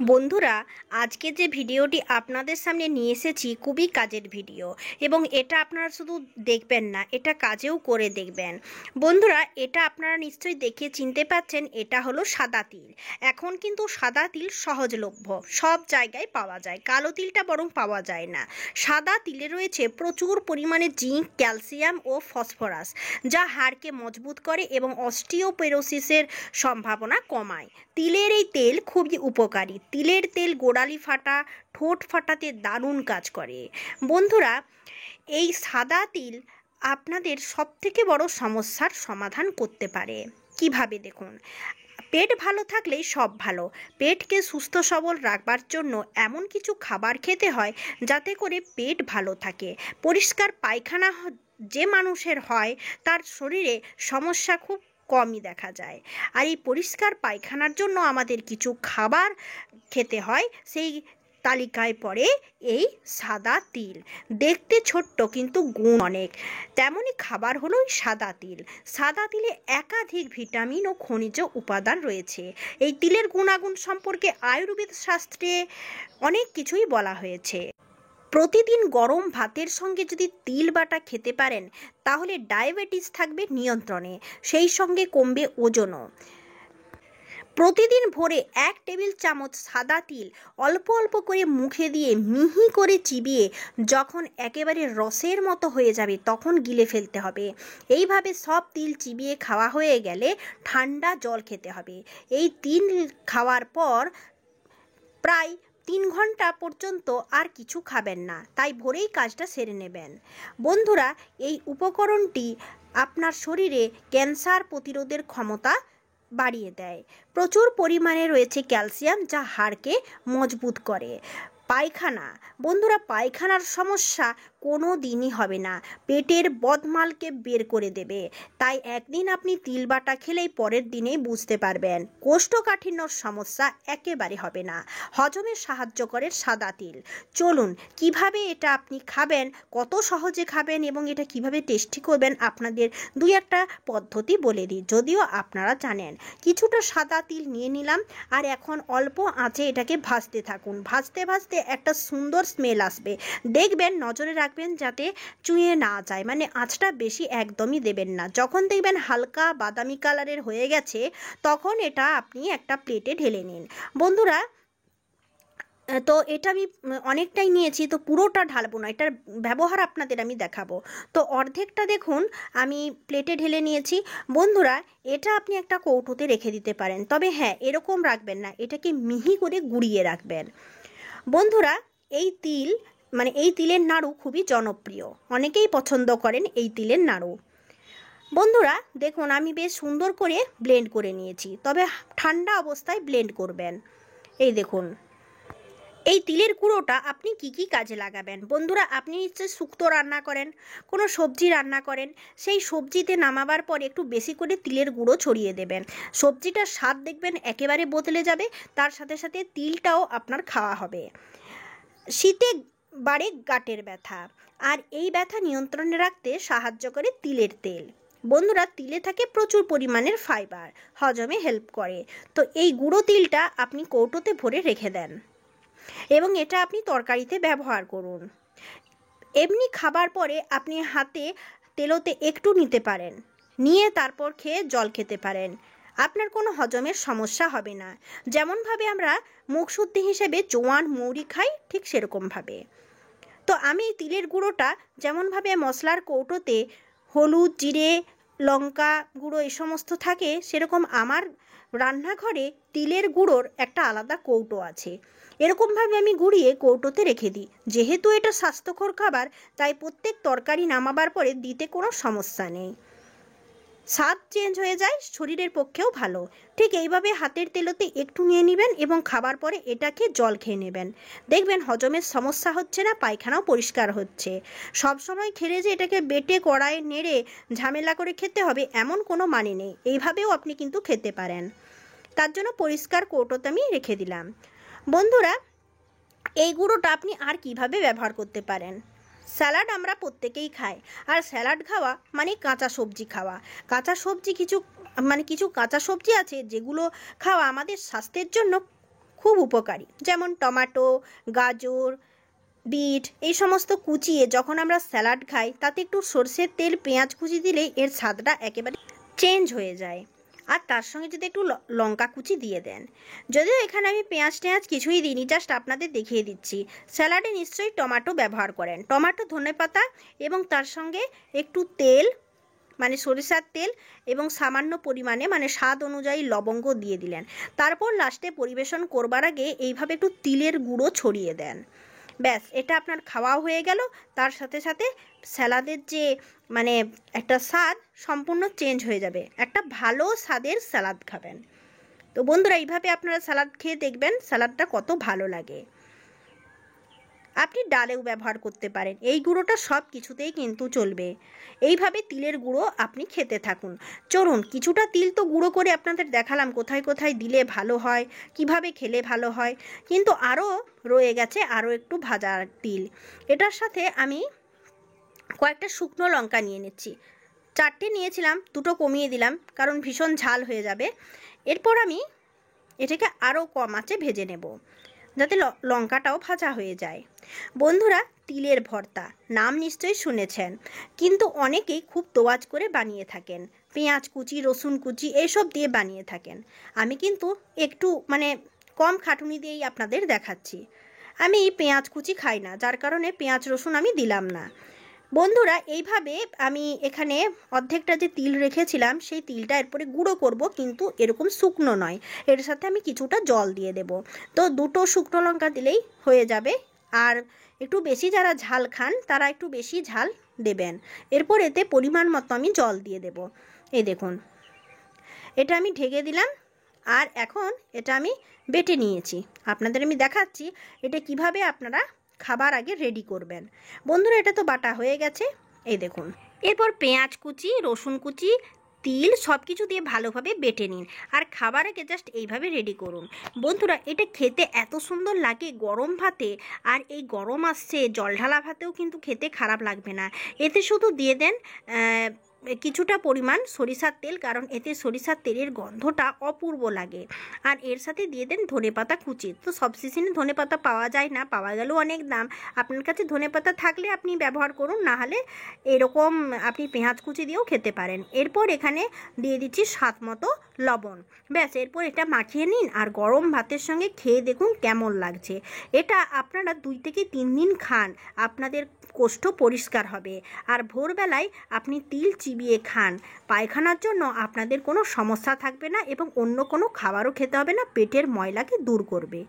বন্ধুরা, আজকে যে ভিডিওটি আপনাদের সামনে নিয়ে এসেছি খুবই কাজের ভিডিও এবং এটা আপনারা শুধু দেখবেন না, এটা কাজেও করে দেখবেন। বন্ধুরা, এটা আপনারা নিশ্চয়ই দেখে চিনতে পাচ্ছেন, এটা হলো সাদা তিল। এখন কিন্তু সাদা তিল সহজলভ্য, সব জায়গায় পাওয়া যায়, কালো তিলটা বরং পাওয়া যায় না। সাদা তিলে রয়েছে প্রচুর পরিমাণে জিঙ্ক, ক্যালসিয়াম ও ফসফরাস, যা হাড়কে মজবুত করে এবং অস্টিওপোরোসিসের সম্ভাবনা কমায়। তিলের এই তেল খুবই উপকারী। তিলের তেল গোড়ালি ফাটা, ঠোঁট ফাটাতে দারুণ কাজ করে। বন্ধুরা, এই সাদা তিল আপনাদের সবথেকে বড় সমস্যার সমাধান করতে পারে। কিভাবে দেখুন, পেট ভালো থাকলেই সব ভালো। পেটকে সুস্থ সবল রাখবার জন্য এমন কিছু খাবার খেতে হয় যাতে করে পেট ভালো থাকে। পরিষ্কার পায়খানা যে মানুষের হয় তার শরীরে সমস্যা খুব কমই দেখা যায়। আর এই পরিষ্কার পায়খানার জন্য আমাদের কিছু খাবার খেতে হয়, সেই তালিকায় পড়ে এই সাদা তিল। দেখতে ছোট্ট কিন্তু গুণ অনেক, তেমনই খাবার হলো এই সাদা তিল। সাদা তিলে একাধিক ভিটামিন ও খনিজ উপাদান রয়েছে। এই তিলের গুণাগুণ সম্পর্কে আয়ুর্বেদ শাস্ত্রে অনেক কিছুই বলা হয়েছে। প্রতিদিন গরম ভাতের সঙ্গে যদি তিল বাটা খেতে পারেন তাহলে ডায়াবেটিস থাকবে নিয়ন্ত্রণে, সেই সঙ্গে কমবে ওজনও। প্রতিদিন ভোরে 1 টেবিল চামচ সাদা তিল অল্প অল্প করে মুখে দিয়ে মিহি করে চিবিয়ে যখন একেবারে রসের মতো হয়ে যাবে তখন গিলে ফেলতে হবে। এইভাবে সব তিল চিবিয়ে খাওয়া হয়ে গেলে ঠান্ডা জল খেতে হবে। এই তিল খাওয়ার পর প্রায় 3 ঘন্টা পর্যন্ত আর কিছু খাবেন না, তাই ভোরেই কাজটা সেরে নেবেন। বন্ধুরা, এই উপকরণটি আপনার শরীরে ক্যান্সার প্রতিরোধের ক্ষমতা বাড়িয়ে দেয়। প্রচুর পরিমাণে রয়েছে ক্যালসিয়াম, যা হাড়কে মজবুত করে। পায়খানা, বন্ধুরা, পায়খানার সমস্যা কোনো দিনই হবে না, পেটের বদমালকে বের করে দেবে। তাই একদিন আপনি তিল বাটা খেলেই পরের দিনেই বুঝতে পারবেন কোষ্ঠকাঠিন্যর সমস্যা একেবারে হবে না। হজমে সাহায্য করে সাদা তিল। চলুন কিভাবে এটা আপনি খাবেন, কত সহজে খাবেন এবং এটা কিভাবে টেস্টি করবেন আপনাদের দুই একটা পদ্ধতি বলে দিই, যদিও আপনারা জানেন। কিছুটা সাদা তিল নিয়ে নিলাম আর এখন অল্প আঁচে এটাকে ভাজতে থাকুন। ভাজতে ভাজতে একটা সুন্দর স্মেল আসবে, দেখবেন, নজরে রাখবেন যাতে চুঁয়ে না যায়, মানে আঁচটা বেশি একদমই দেবেন না। যখন দেখবেন হালকা বাদামি কালারের হয়ে গেছে তখন এটা আপনি একটা প্লেটে ঢেলে নিন। বন্ধুরা, তো এটা আমি অনেকটাই নিয়েছি, তো পুরোটা ঢালবো না, এটার ব্যবহার আপনাদের আমি দেখাবো। তো অর্ধেকটা দেখুন আমি প্লেটে ঢেলে নিয়েছি। বন্ধুরা, এটা আপনি একটা কৌটোতে রেখে দিতে পারেন, তবে হ্যাঁ, এরকম রাখবেন না, এটাকে মিহি করে গুঁড়িয়ে রাখবেন। বন্ধুরা, এই তিল এই তিলের নাড়ু খুবই জনপ্রিয়, অনেকেই পছন্দ করেন এই তিলের নাড়ু। বন্ধুরা, দেখুন আমি বেশ সুন্দর করে ব্লেন্ড করে নিয়েছি, তবে ঠান্ডা অবস্থায় ব্লেন্ড করবেন। এই দেখুন, এই তিলের গুঁড়োটা আপনি কি কি কাজে লাগাবেন। বন্ধুরা, আপনি নিশ্চয়ই শুক্তো রান্না করেন, কোনো সবজি রান্না করেন, সেই সবজিতে নামাবার পর একটু বেশি করে তিলের গুঁড়ো ছড়িয়ে দেবেন। সবজিটার স্বাদ দেখবেন একেবারে বদলে যাবে, তার সাথে সাথে তিলটাও আপনার খাওয়া হবে। শীতে বাড়ে গাঁটের ব্যথা, আর এই ব্যথা নিয়ন্ত্রণে রাখতে সাহায্য করে তিলের তেল। বন্ধুরা, তিলে থাকে প্রচুর পরিমাণের ফাইবার, হজমে হেল্প করে। তো এই গুঁড়ো তিলটা আপনি কৌটোতে ভরে রেখে দেন এবং এটা আপনি তরকারিতে ব্যবহার করুন। এমনি খাবার পরে আপনি হাতে তেলোতে একটু নিতে পারেন, নিয়ে তারপর খেয়ে জল খেতে পারেন। আপনার কোনো হজমের সমস্যা হবে না। যেমনভাবে আমরা মুখশুদ্ধি হিসেবে জোয়ান মৌরি খাই, ঠিক সেরকমভাবে। তো আমি তিলের গুঁড়োটা যেমনভাবে মশলার কৌটোতে হলুদ, জিরে, লঙ্কা গুঁড়ো এই সমস্ত থাকে, সেরকম আমার রান্নাঘরে তিলের গুঁড়োর একটা আলাদা কৌটো আছে। এরকমভাবে আমি গুঁড়িয়ে কৌটোতে রেখে দিই। যেহেতু এটা স্বাস্থ্যকর খাবার, তাই প্রত্যেক তরকারি নামাবার পরে দিতে কোনো সমস্যা নেই, স্বাদ চেঞ্জ হয়ে যায়, শরীরের পক্ষেও ভালো। ঠিক এইভাবে হাতের তেলোতে একটু নিয়ে নেবেন এবং খাবার পরে এটাকে জল খেয়ে নেবেন। দেখবেন হজমের সমস্যা হচ্ছে না, পায়খানাও পরিষ্কার হচ্ছে। সব সময় খেলে যে এটাকে বেটে কড়াইয়ে নেড়ে ঝামেলা করে খেতে হবে এমন কোনো মানে নেই, এইভাবেও আপনি কিন্তু খেতে পারেন। তার জন্য পরিষ্কার কৌটোতে আমি রেখে দিলাম। বন্ধুরা, এই গুঁড়োটা আপনি আর কিভাবে ব্যবহার করতে পারেন। স্যালাড আমরা প্রত্যেকেই খাই, আর স্যালাড খাওয়া মানে কাঁচা সবজি খাওয়া। কাঁচা সবজি কিছু কাঁচা সবজি আছে যেগুলো খাওয়া আমাদের স্বাস্থ্যের জন্য খুব উপকারী। যেমন টমেটো, গাজর, বিট এই সমস্ত কুচিয়ে যখন আমরা স্যালাড খাই তাতে একটু সরষের তেল, পেঁয়াজ কুচি দিলেই এর স্বাদটা একেবারে চেঞ্জ হয়ে যায়। আর তার সঙ্গে যদি একটু লঙ্কা কুচি দিয়ে দেন, যদিও এখানে আমি পেঁয়াজ টেঁয়াজ কিছুই দিইনি, জাস্ট আপনাদের দেখিয়ে দিচ্ছি। স্যালাডে নিশ্চয়ই টমেটো ব্যবহার করেন, টমেটো, ধনেপাতা এবং তার সঙ্গে একটু তেল মানে সরিষার তেল এবং সামান্য পরিমাণে মানে স্বাদ অনুযায়ী লবঙ্গ দিয়ে দিলেন। তারপর লাস্টে পরিবেশন করবার আগে এইভাবে একটু তিলের গুঁড়ো ছড়িয়ে দেন। ব্যাস, এটা আপনার খাওয়াও হয়ে গেল। তার সাথে সাথে স্যালাদের যে মানে একটা স্বাদ সম্পূর্ণ চেঞ্জ হয়ে যাবে, একটা ভালো স্বাদের স্যালাদ খাবেন। তো বন্ধুরা, এইভাবে আপনারা স্যালাড খেয়ে দেখবেন স্যালাডটা কত ভালো লাগে। আপনি ডালেও ব্যবহার করতে পারেন, এই গুঁড়োটা সব কিছুতেই কিন্তু চলবে। এইভাবে তিলের গুঁড়ো আপনি খেতে থাকুন। চলুন, কিছুটা তিল তো গুঁড়ো করে আপনাদের দেখালাম কোথায় কোথায় দিলে ভালো হয়, কিভাবে খেলে ভালো হয়, কিন্তু আরও রয়ে গেছে আরও একটু ভাজা তিল। এটার সাথে আমি কয়েকটা শুকনো লঙ্কা নিয়ে নিচ্ছি। 4টে নিয়েছিলাম, 2টো কমিয়ে দিলাম কারণ ভীষণ ঝাল হয়ে যাবে। এরপর আমি এটাকে আরও কম আঁচে ভেজে নেব যাতে লঙ্কাটাও ভাজা হয়ে যায়। বন্ধুরা, তিলের ভর্তা নাম নিশ্চয়ই শুনেছেন, কিন্তু অনেকেই খুব তোয়াজ করে বানিয়ে থাকেন, পেঁয়াজ কুচি, রসুন কুচি এইসব দিয়ে বানিয়ে থাকেন। আমি কিন্তু একটু মানে কম খাটুনি দিয়েই আপনাদের দেখাচ্ছি। আমি পেঁয়াজ কুচি খাই না, যার কারণে পেঁয়াজ রসুন আমি দিলাম না। বন্ধুরা, এইভাবে আমি এখানে অর্ধেকটা যে তিল রেখেছিলাম সেই তিলটা এরপরে গুঁড়ো করব, কিন্তু এরকম শুকনো নয়, এর সাথে আমি কিছুটা জল দিয়ে দেব। তো 2টো শুকনো লঙ্কা দিলেই হয়ে যাবে। আর একটু বেশি যারা ঝাল খান তারা একটু বেশি ঝাল দেবেন। এরপর এতে পরিমাণ মতো আমি জল দিয়ে দেব। এই দেখুন, এটা আমি ঢেকে দিলাম। আর এখন এটা আমি বেটে নিয়েছি, আপনাদের আমি দেখাচ্ছি এটা কিভাবে আপনারা খাবার আগে রেডি করবেন। বন্ধুরা, এটা তো বাটা হয়ে গেছে, এই দেখুন। এরপর পেঁয়াজ কুচি, রসুন কুচি, তিল সব কিছু দিয়ে ভালোভাবে বেটে নিন আর খাবার আগে জাস্ট এইভাবে রেডি করুন। বন্ধুরা, এটা খেতে এত সুন্দর লাগে গরম ভাতে, আর এই গরম আসছে জল ঢালা ভাতেও কিন্তু খেতে খারাপ লাগবে না। এতে শুধু দিয়ে দেন কিছুটা পরিমাণ সরিষার তেল, কারণ এতে সরিষার তেলের গন্ধটা অপূর্ব লাগে। আর এর সাথে দিয়ে দেন ধনেপাতা কুচি। তো সব সিজনে ধনেপাতা পাওয়া যায় না, পাওয়া গেলেও অনেক দাম। আপনার কাছে ধনেপাতা থাকলে আপনি ব্যবহার করুন, না হলে এরকম আপনি পেঁয়াজ কুচি দিয়েও খেতে পারেন। এরপর এখানে দিয়ে দিচ্ছি স্বাদ মতো লবণ। ব্যাস, এরপর এটা মাখিয়ে নিন আর গরম ভাতের সঙ্গে খেয়ে দেখুন কেমন লাগছে। এটা আপনারা 2 থেকে 3 দিন খান, আপনাদের কোষ্ঠ পরিষ্কার হবে। আর ভোরবেলায় আপনি তিল চিবিয়ে খান, পায়খানার জন্য আপনাদের কোনো সমস্যা থাকবে না এবং অন্য কোনো খাবারও খেতে হবে না, পেটের ময়লাকে দূর করবে।